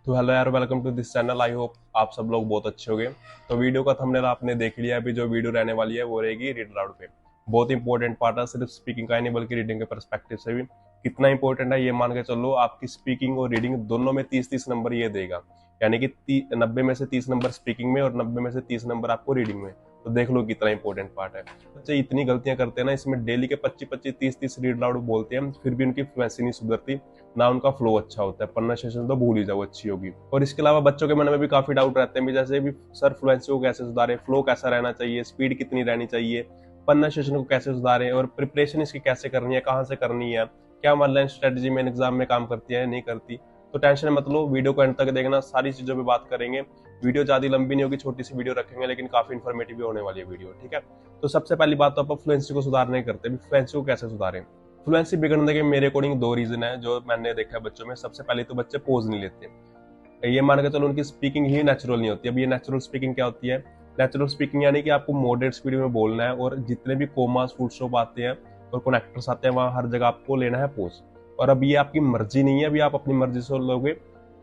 तो हेलो यार, welcome to this channel. I hope आप सब लोग बहुत अच्छे होंगे। तो वीडियो का थंबनेल आपने देख लिया। अभी जो वीडियो रहने वाली है वो रहेगी रीड अलाउड पे। बहुत इंपॉर्टेंट पार्ट है, सिर्फ स्पीकिंग का ही नहीं बल्कि रीडिंग के परस्पेक्टिव से भी। कितना इंपॉर्टेंट है ये मान के चलो, आपकी स्पीकिंग और रीडिंग दोनों में 30-30 नंबर ये देगा। यानी कि 90 में से 30 नंबर स्पीकिंग में और 90 में से 30 नंबर आपको रीडिंग में। तो देख लो कितना इंपॉर्टेंट पार्ट है। बच्चे इतनी गलतियां करते हैं ना, इसमें डेली के 25-25 30-30 रीड लाउड बोलते हैं, फिर भी उनकी फ्लुएंसी नहीं सुधरती, ना उनका फ्लो अच्छा होता है। प्रोनाउंसिएशन तो भूल ही जाओ अच्छी होगी। और इसके अलावा बच्चों के मन में भी काफी डाउट रहते हैं भी, जैसे भी सर फ्लुएंसी को कैसे सुधारें, फ्लो कैसा रहना चाहिए, स्पीड कितनी रहनी चाहिए, प्रोनाउंसिएशन को कैसे सुधारें और प्रिपरेशन इसकी कैसे करनी है, कहाँ से करनी है, क्या ऑनलाइन स्ट्रेटजी मेन एग्जाम में काम करती है नहीं करती। तो टेंशन मत लो, वीडियो को एंड तक देखना, सारी चीजों पे बात करेंगे। वीडियो ज्यादा लंबी नहीं होगी, छोटी सी वीडियो रखेंगे लेकिन काफी इन्फॉर्मेटिव भी होने वाली है वीडियो, ठीक है। तो सबसे पहली बात तो आप फ्लुएंसी को सुधारने करते हैं, फ्लुएंसी को कैसे सुधारें। फ्लुएंसी बिगड़ने के मेरे अकॉर्डिंग दो रीजन है जो मैंने देखा है बच्चों में। सबसे पहले तो बच्चे पोज नहीं लेते, ये मान के चलो उनकी स्पीकिंग ही नेचुरल नहीं होती। अब ये नेचुरल स्पीकिंग क्या होती है? नेचुरल स्पीकिंग यानी कि आपको मॉडरेट स्पीड में बोलना है और जितने भी कोमास फुल स्टॉप आते हैं और कनेक्टर्स आते हैं वहां हर जगह आपको लेना है पोज। और अब ये आपकी मर्जी नहीं है, अभी आप अपनी मर्जी से लोगे,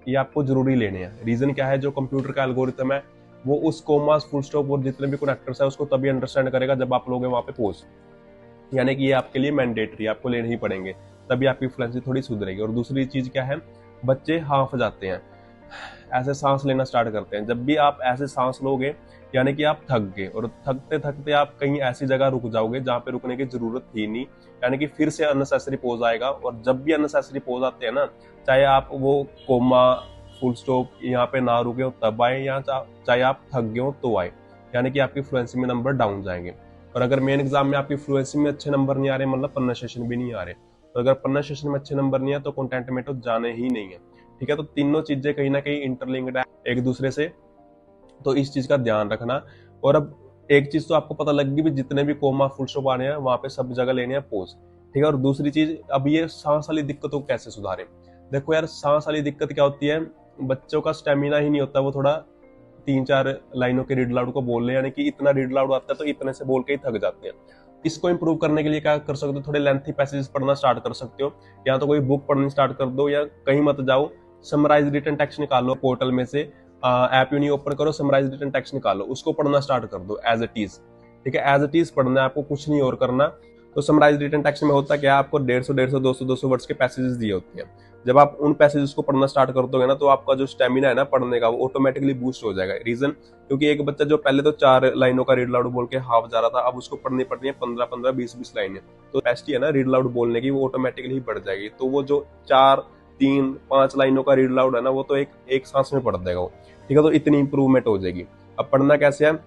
ये आपको जरूरी लेने हैं। रीजन क्या है? जो कंप्यूटर का एल्गोरिथम है वो उस कोमास फुल स्टॉप और जितने भी कनेक्टर्स है उसको तभी अंडरस्टैंड करेगा जब आप लोगे वहां पे पोज। यानी कि ये आपके लिए मैंडेटरी, आपको लेने ही पड़ेंगे, तभी आपकी फ्लुएंसी थोड़ी सुधरेगी। और दूसरी चीज क्या है? बच्चे हाफ जाते हैं, ऐसे सांस लेना स्टार्ट करते हैं। जब भी आप ऐसे सांस लोगे यानी कि आप थक गए, और थकते थकते आप कहीं ऐसी जगह रुक जाओगे जहां पे रुकने की जरूरत थी नहीं, यानी कि फिर से अननेसेसरी पोज आएगा। और जब भी अननेसेसरी पोज आते हैं ना, चाहे आप वो कोमा फुल स्टॉप यहाँ पे ना रुके हो तब आए, या चाहे आप थक गए हो तो आए, यानी कि आपकी फ्लुएंसी में नंबर डाउन जाएंगे। और अगर मेन एग्जाम में आपकी फ्लुएंसी में अच्छे नंबर नहीं आ रहे, मतलब प्रोनाउंसिएशन भी नहीं आ रहे, तो अगर प्रोनाउंसिएशन में अच्छे नंबर नहीं है तो कंटेंट में तो जाने ही नहीं है, ठीक है। तो तीनों चीजें कहीं ना कहीं इंटरलिंक्ड है एक दूसरे से, तो इस चीज का ध्यान रखना। और अब एक चीज तो आपको पता लग गई भी, जितने भी कोमा फुल स्टॉप आने हैं वहां पे सब जगह लेने हैं पोज, ठीक है। और दूसरी चीज, अब ये सांस वाली दिक्कतों को कैसे सुधारें। देखो यार, सांस वाली दिक्कत क्या होती है? बच्चों का स्टेमिना ही नहीं होता, वो थोड़ा 3-4 लाइनों के रीड लाउड को बोल रहे, यानी कि इतना रीड लाउड आता है तो इतने से बोल के ही थक जाते हैं। इसको इंप्रूव करने के लिए क्या कर सकते हो? थोड़े लेंथी पैसेजेस पढ़ना स्टार्ट कर सकते हो, या तो कोई बुक पढ़नी स्टार्ट कर दो, या कहीं मत जाओ, समराइज रिटन टेक्स्ट निकालो पोर्टल में से, ऐप यूनी ओपन करो, समराइज रिटन टेक्स्ट निकालो, उसको पढ़ना स्टार्ट कर दो एज इट इज, ठीक है। एज इट इज पढ़ना है आपको, कुछ नहीं और करना। तो समराइज रिटन टेक्स्ट में होता क्या है? आपको 150 200 वर्ड्स के पैसेजेस दिए होते हैं। जब आप उन पैसेजेस को पढ़ना स्टार्ट कर दोगे ना, तो आपका जो स्टेमिना है ना पढ़ने का, वो ऑटोमेटिकली बूस्ट हो जाएगा। रीजन, क्योंकि एक बच्चा जो पहले तो 4 लाइनों का रीड लाउड बोल के हाफ जा रहा था, अब उसको पढ़नी पड़नी है 15-15 20-20 लाइनें। तो कैपेसिटी है ना रीड लाउड बोलने की, वो ऑटोमेटिकली ही बढ़ जाएगी। तो वो जो 4-3-5 लाइनों का रीड लाउड है ना, वो तो एक सांस में पढ़ देगा वो, ठीक है। तो इतनी इंप्रूवमेंट हो जाएगी। अब पढ़ना कैसे है?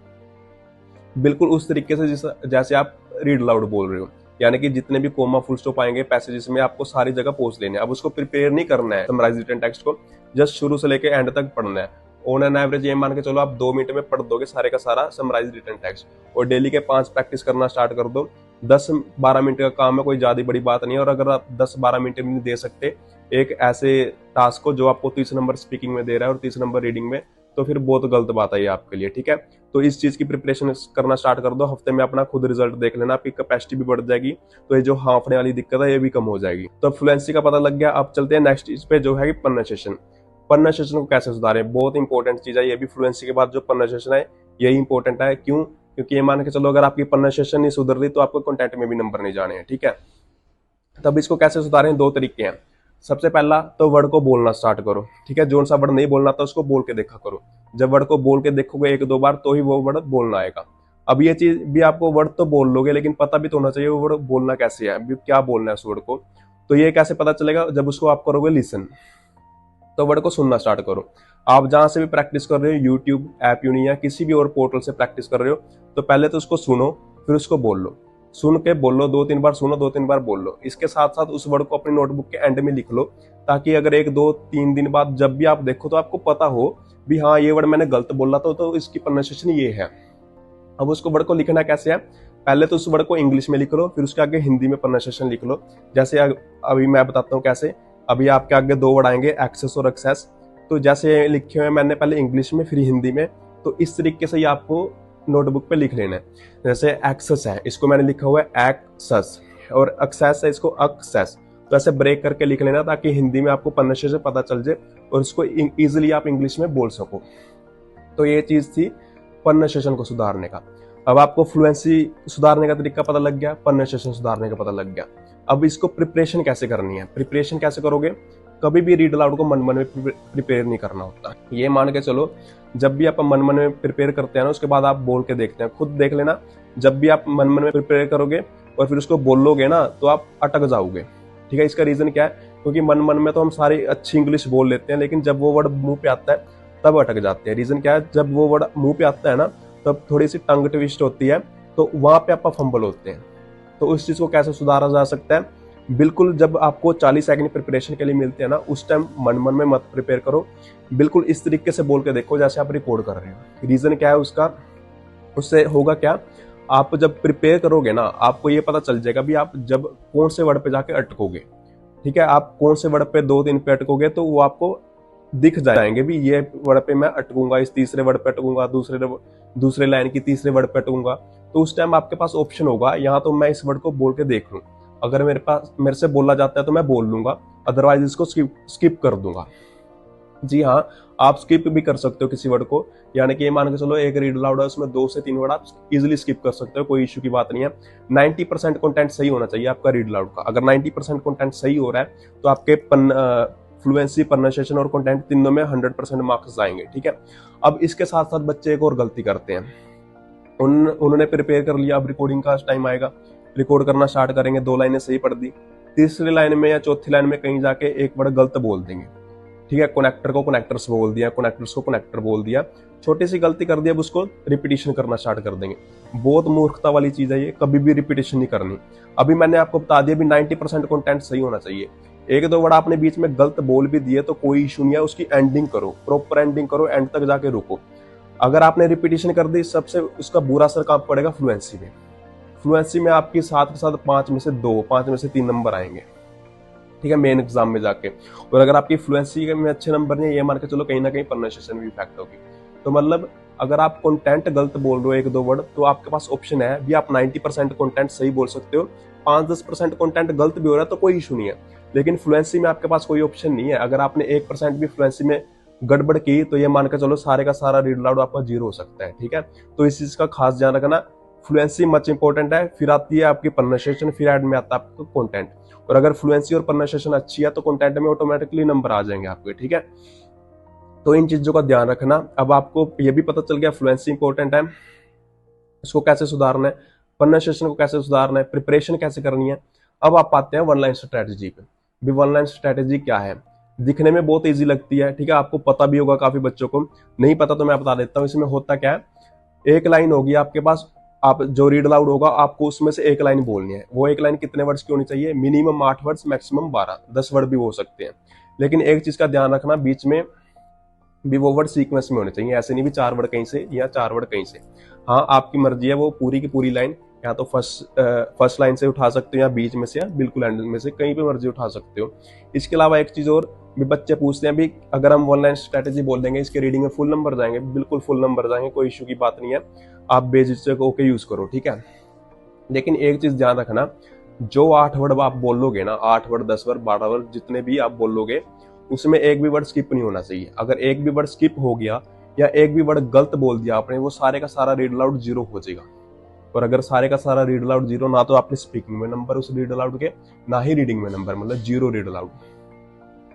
बिल्कुल उस तरीके से जैसे आप रीड लाउड बोल रहे हो, यानी कि जितने भी कोमा फुल स्टॉप आएंगे पैसेजेस में आपको सारी जगह पहुंच लेने। अब उसको प्रिपेयर नहीं करना है समराइज रिटन टेक्स्ट को, जस्ट शुरू से लेके एंड तक पढ़ना है। ऑन एन एवरेज ये मान के चलो आप 2 मिनट में पढ़ दोगे सारे का सारा समराइज रिटन टेक्स्ट। और डेली के 5 प्रैक्टिस करना स्टार्ट कर दो। 10-12 मिनट का काम है, कोई ज्यादा बड़ी बात नहीं है। और अगर आप 10-12 मिनट नहीं दे सकते एक ऐसे टास्क को जो आपको 30 नंबर स्पीकिंग में दे रहा है और 30 नंबर रीडिंग में, तो फिर बहुत गलत बात है ये आपके लिए, ठीक है। तो इस चीज की प्रिपरेशन करना स्टार्ट कर दो। हफ्ते में अपना खुद रिजल्ट देख लेना, आपकी कैपेसिटी भी बढ़ जाएगी, तो ये जो हाफने वाली दिक्कत है ये भी कम हो जाएगी। तो फ्लुएंसी का पता लग गया। अब चलते हैं नेक्स्ट चीज पे, जो है प्रोनाउंसिएशन। प्रोनाउंसिएशन को कैसे सुधारें, बहुत इंपॉर्टेंट चीज है ये भी। फ्लुएंसी के बाद जो प्रोनाउंसिएशन है यही इंपॉर्टेंट है। क्यों? क्योंकि ये मान के चलो अगर आपकी प्रोनाउंसिएशन नहीं सुधर रही तो आपको कंटेंट में भी नंबर नहीं जाने हैं, ठीक है। तब इसको कैसे सुधारें? 2 तरीके हैं। सबसे पहला तो वर्ड को बोलना स्टार्ट करो, ठीक है। जो सा वर्ड नहीं बोलना था उसको बोल के देखा करो। जब वर्ड को बोल के देखोगे 1-2 बार तो ही वो वर्ड बोलना आएगा। अब ये चीज भी, आपको वर्ड तो बोल लोगे लेकिन पता भी तो होना चाहिए वो वर्ड बोलना कैसे है, क्या बोलना है उस वर्ड को। तो ये कैसे पता चलेगा? जब उसको आप करोगे लिसन, तो वर्ड को सुनना स्टार्ट करो। आप जहां से भी प्रैक्टिस कर रहे हो, यूट्यूब, ऐप यूनी या किसी भी और पोर्टल से प्रैक्टिस कर रहे हो, तो पहले तो उसको सुनो, फिर उसको बोल लो। सुन के बोलो, 2-3 बार सुनो, 2-3 बार बोल लो। इसके साथ साथ उस वर्ड को अपनी नोटबुक के एंड में लिख लो, ताकि अगर 1-2-3 दिन बाद जब भी आप देखो तो आपको पता हो भी हाँ ये वर्ड मैंने गलत बोला था, तो इसकी प्रोनाउंसिएशन ये है। अब उसको वर्ड को लिखना कैसे है? पहले तो उस वर्ड को इंग्लिश में लिख लो, फिर उसके आगे हिंदी में प्रोनाउंसिएशन लिख लो। जैसे अभी मैं बताता हूँ कैसे। अभी आपके आगे 2 वर्ड आएंगे, एक्सेस और एक्सेस। तो जैसे लिखे हुए मैंने पहले इंग्लिश में फिर हिंदी में, तो इस तरीके से ही आपको नोटबुक पे लिख लेना है। जैसे एक्सेस है, इसको मैंने लिखा हुआ है एक्सेस, और एक्सेस है इसको एक्सेस। तो ऐसे ब्रेक करके लिख लेना ताकि हिंदी में आपको प्रोनाउंसिएशन पता चल जाए और उसको इजीली आप इंग्लिश में बोल सको। तो ये चीज थी प्रोनाउंसिएशन को सुधारने का। अब आपको फ्लुएंसी सुधारने का तरीका पता लग गया, प्रोनाउंसिएशन सुधारने का पता लग गया। अब इसको प्रिपरेशन कैसे करनी है, प्रिपरेशन कैसे करोगे? कभी भी रीड अलाउड को मन मन में प्रिपेयर नहीं करना होता। ये मान के चलो जब भी आप मन मन में प्रिपेयर करते हैं ना, उसके बाद आप बोल के देखते हैं, खुद देख लेना, जब भी आप मन मन में प्रिपेयर करोगे और फिर उसको बोलोगे ना तो आप अटक जाओगे। ठीक है, इसका रीजन क्या है? क्योंकि मन मन में तो हम सारी अच्छी इंग्लिश बोल लेते हैं, लेकिन जब वो वर्ड मुंह पे आता है तब अटक जाते हैं। रीजन क्या है? जब वो वर्ड मुंह पे आता है ना तब थोड़ी सी टंग ट्विस्ट होती है, तो वहां पे आप फंबल होते हैं। तो उस चीज को कैसे सुधारा जा सकता है? बिल्कुल जब आपको 40 सेकंड प्रिपरेशन के लिए मिलते हैं ना, उस टाइम मन मन में मत प्रिपेयर करो, बिल्कुल इस तरीके से बोल के देखो जैसे आप रिकॉर्ड कर रहे हो। रीजन क्या है उसका? उससे होगा क्या, आप जब प्रिपेयर करोगे ना आपको ये पता चल जाएगा भी आप जब कौन से वर्ड पे जाके अटकोगे। ठीक है, आप कौन से वर्ड पे 2-3 पे अटकोगे तो वो आपको दिख जाएंगे भी ये वर्ड पे मैं अटकूंगा, इस तीसरे वर्ड पे अटकूंगा, दूसरे लाइन की तीसरे वर्ड पे अटकूंगा। तो उस टाइम आपके पास ऑप्शन होगा, यहाँ तो मैं इस वर्ड को बोल के देख लूं, अगर मेरे से बोला जाता है तो मैं बोल लूंगा, अदरवाइज इसको स्किप कर दूंगा। जी हाँ, आप स्किप भी कर सकते हो किसी वर्ड को, यानी कि ये मान के चलो एक रीड अलाउड है, उसमें 2 से 3 वर्ड आप इजीली स्किप कर सकते हो, कोई इश्यू की बात नहीं है। 90% कंटेंट सही होना चाहिए आपका रीड अलाउड का। अगर 90% कंटेंट सही हो रहा है तो आपके फ्लुएंसी, प्रोनाउंसिएशन और कंटेंट तीनों में 100% मार्क्स आएंगे। ठीक है, अब इसके साथ साथ बच्चे एक और गलती करते हैं, उन्होंने प्रिपेयर कर लिया, अब रिकॉर्डिंग का टाइम आएगा, रिकॉर्ड करना स्टार्ट करेंगे, 2 लाइनें सही पढ़ दी, तीसरी लाइन में या चौथी लाइन में कहीं जाके एक वर्ड गलत बोल देंगे। ठीक है, कनेक्टर को कनेक्टर्स बोल दिया, कनेक्टर्स को कनेक्टर बोल दिया, छोटी सी गलती कर दी, अब उसको रिपीटिशन करना स्टार्ट कर देंगे। बहुत मूर्खता वाली चीज है ये, कभी भी रिपीटिशन नहीं करनी। अभी मैंने आपको बता दिया भी 90% कंटेंट सही होना चाहिए। 1-2 वर्ड आपने बीच में गलत बोल भी दिए तो कोई इशू नहीं है, उसकी एंडिंग करो, प्रॉपर एंडिंग करो, एंड तक जाके रुको। अगर आपने रिपीटिशन कर दी, सबसे उसका बुरा असर कहां पड़ेगा? फ्लुएंसी में। फ्लुएंसी में आपकी 7 के साथ 5 में से 2, 5 में से 3 नंबर आएंगे। ठीक है, मेन एग्जाम में जाके। और अगर आपकी फ्लुएंसी में अच्छे नंबर नहीं है, ये मान के चलो कहीं ना कहीं प्रोनाउंसिएशन भी इफेक्ट होगी। तो मतलब अगर आप कंटेंट गलत बोल रहे हो 1-2 वर्ड, तो आपके पास ऑप्शन है भी, आप 90% कंटेंट सही बोल सकते हो, 5-10% कंटेंट गलत भी हो रहा है तो कोई इशू नहीं है। लेकिन फ्लुएंसी में आपके पास कोई ऑप्शन नहीं है। अगर आपने 1% भी फ्लुएंसी में गड़बड़ की तो ये मान के चलो सारे का सारा रीड अलाउड आपका 0 हो सकता है। ठीक है, तो इस चीज का खास ध्यान रखना। फ्लुएंसी मच इंपॉर्टेंट है, फिर आती है आपकी प्रोनाउंसिएशन, फिर एड में आता है आपका कंटेंट। और अगर फ्लुएंसी और प्रोनाउंसिएशन अच्छी है तो कंटेंट में ऑटोमेटिकली नंबर आ जाएंगे आपके। ठीक है, तो इन चीजों का ध्यान रखना। अब आपको ये भी पता चल गया फ्लुएंसी इंपॉर्टेंट है, इसको कैसे सुधारना है, प्रोनाउंसिएशन को कैसे सुधारना है, प्रिपरेशन कैसे करनी है। अब आप आते हैं 1 लाइन स्ट्रेटेजी पे। भी 1 लाइन स्ट्रेटेजी क्या है? दिखने में बहुत इजी लगती है, ठीक है, आपको पता भी होगा, काफी बच्चों को नहीं पता तो मैं बता देता हूँ। इसमें होता क्या है, एक लाइन होगी आपके पास, आप जो रीड अलाउड होगा आपको उसमें से एक लाइन बोलनी है। वो एक लाइन कितने वर्ड्स की होनी चाहिए? मिनिमम 8 वर्ड्स, मैक्सिमम 12, 10 वर्ड भी हो सकते हैं। लेकिन एक चीज का ध्यान रखना, बीच में भी वो वर्ड सीक्वेंस में होने चाहिए, ऐसे नहीं भी 4 वर्ड कहीं से या 4 वर्ड कहीं से। हाँ, आपकी मर्जी है, वो पूरी की पूरी लाइन या तो फर्स्ट लाइन से उठा सकते हो, या बीच में से, या बिल्कुल एंड में से, कहीं पे मर्जी उठा सकते हो। इसके अलावा एक चीज और भी बच्चे पूछते हैं भी, अगर हम 1 लाइन स्ट्रेटेजी बोल देंगे इसके रीडिंग में फुल नंबर जाएंगे? बिल्कुल फुल नंबर जाएंगे, कोई इशू की बात नहीं है, आप बेझिझक होकर यूज करो। ठीक है, लेकिन एक चीज ध्यान रखना, जो 8 वर्ड आप बोलोगे ना, 8 वर्ड, 10 वर्ड, 12 वर्ड, जितने भी आप बोलोगे, उसमें एक भी वर्ड स्किप नहीं होना चाहिए। अगर एक भी वर्ड स्किप हो गया या एक भी वर्ड गलत बोल दिया आपने, वो सारे का सारा रीड अलाउड 0 हो जाएगा। और अगर सारे का सारा रीड अलाउड 0, ना तो आपने स्पीकिंग में नंबर उस रीड अलाउड के, ना ही रीडिंग में नंबर, मतलब 0 रीड अलाउड।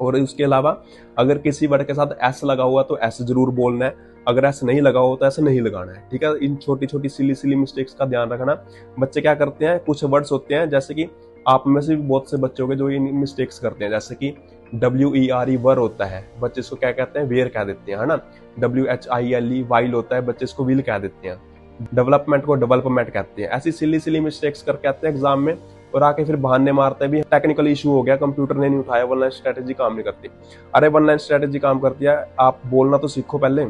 और उसके अलावा अगर किसी वर्ड के साथ एस लगा हुआ तो एस जरूर बोलना है, अगर एस नहीं लगा हुआ तो ऐसे नहीं लगाना है। ठीक है, इन छोटी छोटी सिली मिस्टेक्स का ध्यान रखना। बच्चे क्या करते हैं, कुछ वर्ड्स होते हैं, जैसे कि आप में से भी बहुत से बच्चे होंगे जो इन मिस्टेक्स करते हैं, जैसे कि WERE वर होता है, बच्चे इसको क्या कहते हैं? वेयर कह देते हैं, है ना। WHILE वाइल होता है, बच्चे इसको विल कह देते हैं। डेवलपमेंट को डेवलपमेंट कहते हैं। ऐसी सिली मिस्टेक्स करके आते हैं एग्जाम में, और आके फिर बहाने मारते हैं भी टेक्निकल इशू हो गया, कंप्यूटर ने नहीं उठाया, 1 लाइन स्ट्रेटेजी काम नहीं करती। अरे 1 लाइन स्ट्रेटेजी काम करती है, आप बोलना तो सीखो पहले।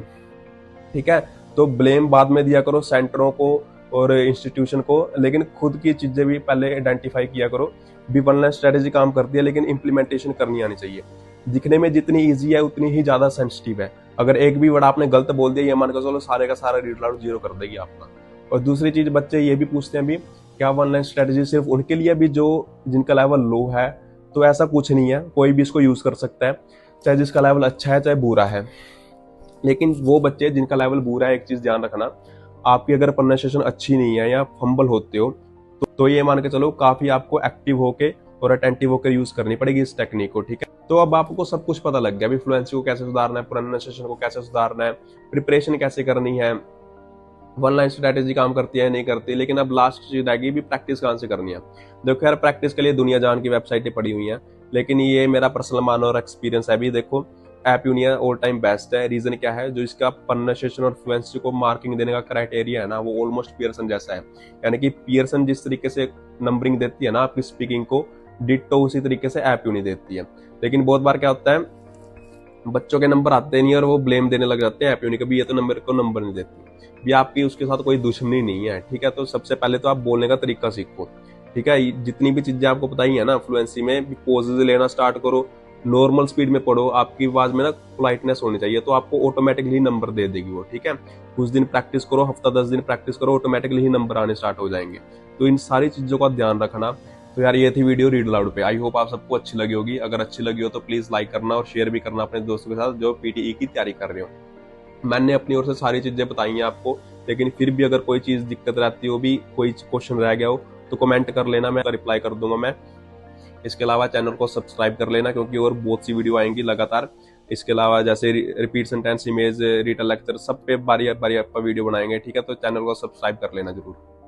ठीक है, तो ब्लेम बाद में दिया करो सेंटरों को और इंस्टीट्यूशन को, लेकिन खुद की चीजें भी पहले आइडेंटिफाई किया करो। भी 1 लाइन स्ट्रेटेजी काम करती है, लेकिन इंप्लीमेंटेशन करनी आनी चाहिए। दिखने में जितनी इजी है उतनी ही ज्यादा सेंसिटिव है। अगर एक भी वर्ड आपने गलत बोल दिया, ये मान कर चलो सारे का सारा रीड अलाउड 0 कर देगी आपका। और दूसरी चीज बच्चे ये भी पूछते हैं भी, क्या 1 लाइन स्ट्रेटेजी सिर्फ उनके लिए भी जो जिनका लेवल लो है, तो ऐसा कुछ नहीं है, कोई भी इसको यूज कर सकता है, चाहे जिसका लेवल अच्छा है चाहे बुरा है। लेकिन वो बच्चे जिनका लेवल बुरा है, एक चीज ध्यान रखना, आपकी अगर प्रोनाउंसिएशन अच्छी नहीं है या फंबल होते हो तो ये मान के चलो काफी आपको एक्टिव होके और अटेंटिव होकर यूज करनी पड़ेगी इस टेक्निक को, ठीक है। तो अब आपको सब कुछ पता लग गया, अभी फ्लुएंसी को कैसे सुधारना है, प्रोनाउंसिएशन को कैसे सुधारना है, प्रिपरेशन कैसे करनी है, वन लाइन स्ट्रेटेजी काम करती है नहीं करती। लेकिन अब लास्ट चीज आएगी भी, प्रैक्टिस कहाँ से करनी है। देखो यार, प्रैक्टिस के लिए दुनिया जान की वेबसाइटें पड़ी हुई हैं, लेकिन ये मेरा पर्सनल मानो और एक्सपीरियंस है। अभी देखो, app union all time best है। रीजन क्या है, जो इसका प्रोनाउंसिएशन और फ्लुएंसी को मार्किंग देने का क्राइटेरिया है ना, वो ऑलमोस्ट पियर्सन जैसा है। यानी कि पियर्सन जिस तरीके से नंबरिंग देती है ना आपकी स्पीकिंग को, डिट्टो उसी तरीके से ऐप यूनियन देती है। लेकिन बहुत बार क्या होता है, बच्चों के नंबर आते नहीं और वो ब्लेम देने लग जाते हैं ऐप यूनियन, कभी ये तो नंबर को नंबर नहीं देती। भी आपकी उसके साथ कोई दुश्मनी नहीं है, ठीक है। तो सबसे पहले तो आप बोलने का तरीका सीखो, ठीक है। जितनी भी चीजें आपको बताई है ना फ्लुएंसी में, पोजेज लेना स्टार्ट करो, नॉर्मल स्पीड में पढ़ो, आपकी आवाज में ना पोलाइटनेस होनी चाहिए, तो आपको ऑटोमेटिकली नंबर दे देगी वो, ठीक है। कुछ दिन प्रैक्टिस करो, हफ्ता 10 दिन प्रैक्टिस करो, ऑटोमेटिकली ही नंबर आने स्टार्ट हो जाएंगे। तो इन सारी चीजों का ध्यान रखना। तो यार ये थी वीडियो रीड अलाउड पे, आई होप आप सबको अच्छी लगी होगी। अगर अच्छी लगी हो तो प्लीज लाइक करना और शेयर भी करना अपने दोस्तों के साथ जो पीटीई की तैयारी कर रहे हो। मैंने अपनी ओर से सारी चीजें बताई हैं आपको, लेकिन फिर भी अगर कोई चीज दिक्कत रहती हो, भी कोई क्वेश्चन रह गया हो, तो कमेंट कर लेना, मैं रिप्लाई कर दूंगा मैं। इसके अलावा चैनल को सब्सक्राइब कर लेना, क्योंकि और बहुत सी वीडियो आएंगी लगातार। इसके अलावा जैसे repeat sentence, image, written lecture, सब पे बारी बारी आपका वीडियो बनाएंगे, ठीक है। तो चैनल को सब्सक्राइब कर लेना जरूर।